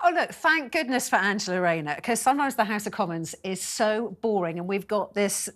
Oh, look, thank goodness for Angela Rayner, because sometimes the House of Commons is so boring, and we've got this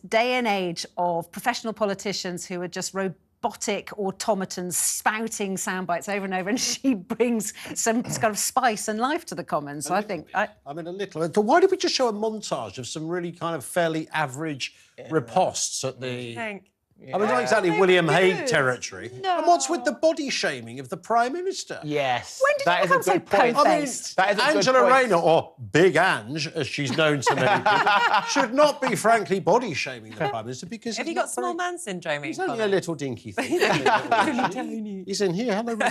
day and age of professional politicians who are just robotic automatons spouting sound bites over and over, and she brings some kind of spice and life to the Commons. So I think... I mean, a little. So why did we just show a montage of some really kind of fairly average riposts at the... I mean, not exactly William Hague territory. No. And what's with the body shaming of the Prime Minister? Yes. When did it become so po-faced? I mean, Angela Rayner, or Big Ange, as she's known to many people, should not be, frankly, body shaming the Prime Minister because... Have you got small man syndrome? He's only a little dinky thing. Tiny. He's in here. Hello, Rishi.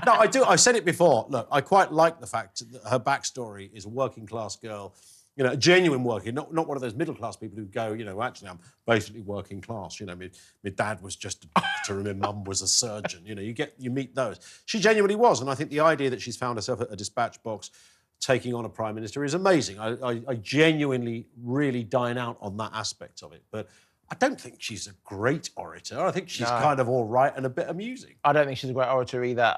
No, I do. I've said it before. Look, I quite like the fact that her backstory is a working-class girl, you know, a genuine working, not one of those middle-class people who go, you know, actually, I'm basically working class. You know, my dad was just a doctor and my mum was a surgeon. You know, you meet those. She genuinely was, and I think the idea that she's found herself at a dispatch box taking on a Prime Minister is amazing. I genuinely really dine out on that aspect of it. But I don't think she's a great orator. I think she's kind of all right and a bit amusing. I don't think she's a great orator either.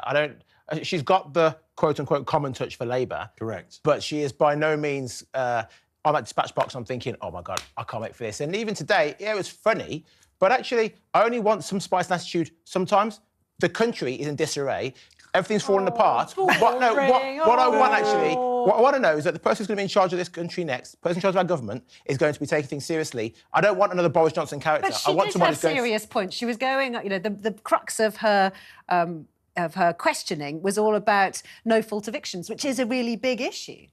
She's got the quote-unquote common touch for Labour. Correct. But she is by no means... on that dispatch box, I'm thinking, oh, my God, I can't wait for this. And even today, yeah, it was funny, but actually, I only want some spice and attitude sometimes. The country is in disarray. Everything's falling apart. What I want, actually, what I want to know is that the person who's going to be in charge of this country next, the person in charge of our government, is going to be taking things seriously. I don't want another Boris Johnson character. But she did have serious points. She was going, you know, the crux of her questioning was all about no-fault evictions, which is a really big issue.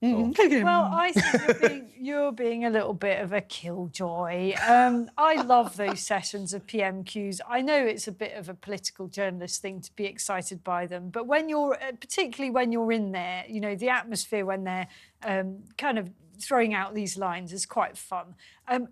Well, I think you're being a little bit of a killjoy. I love those sessions of PMQs. I know it's a bit of a political journalist thing to be excited by them, but when you're, particularly when you're in there, you know, the atmosphere when they're kind of throwing out these lines is quite fun.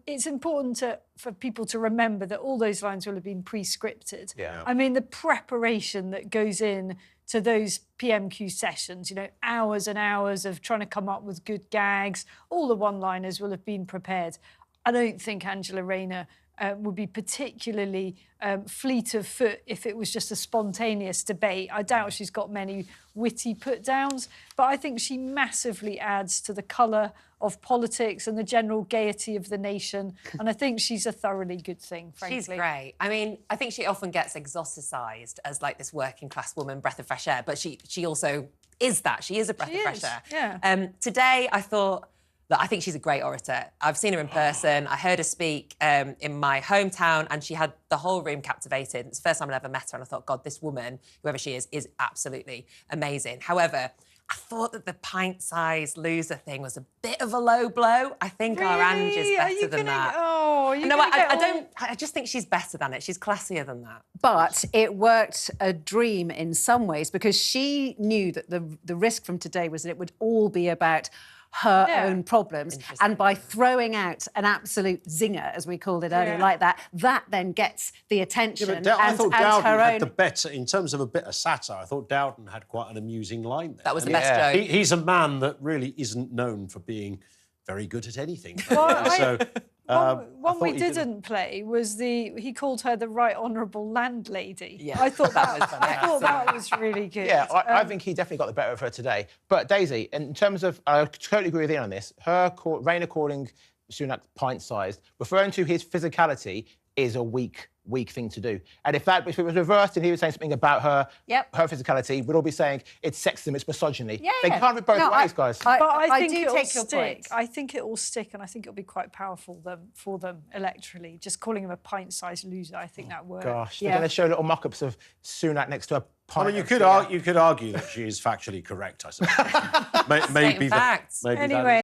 It's important for people to remember that all those lines will have been pre-scripted. Yeah. I mean, the preparation that goes in to those PMQ sessions, you know, hours and hours of trying to come up with good gags, all the one-liners will have been prepared. I don't think Angela Rayner would be particularly fleet of foot if it was just a spontaneous debate. I doubt she's got many witty put-downs, but I think she massively adds to the colour of politics and the general gaiety of the nation, and I think she's a thoroughly good thing, frankly. She's great. I mean, I think she often gets exoticised as, like, this working-class woman, breath of fresh air, but she also is that. She is a breath of fresh air. Yeah. Today, I thought... Look, I think she's a great orator. I've seen her in person. I heard her speak in my hometown, and she had the whole room captivated. It's the first time I'd ever met her, and I thought, God, this woman, whoever she is absolutely amazing. However, I thought that the pint-sized loser thing was a bit of a low blow. I think our Ange is better than that. Oh, no, I don't. I just think she's better than it. She's classier than that. But it worked a dream in some ways, because she knew that the risk from today was that it would all be about her own problems, and by throwing out an absolute zinger, as we called it earlier, like that then gets the attention. Yeah, I thought Dowden had the better, in terms of a bit of satire, I thought Dowden had quite an amusing line there. That was the best joke. He's a man that really isn't known for being very good at anything. One we didn't play was he called her the Right Honourable Landlady. Yeah, I thought that was really good. Yeah, I think he definitely got the better of her today. But Daisy, in terms of, I totally agree with you on this. Rayner calling Sunak pint-sized, referring to his physicality, is a weak thing to do. And if it was reversed and he was saying something about her physicality, we'd all be saying it's sexism, it's misogyny. They can't be both ways, guys. But I think do it'll take your stick. point. I think it will stick, and I think it'll be quite powerful for them electorally. Just calling him a pint-sized loser, I think that works. Gosh, they're going to show little mock-ups of Sunak next to a pint. I mean, you could argue that she is factually correct, I suppose. Maybe facts. Maybe anyway.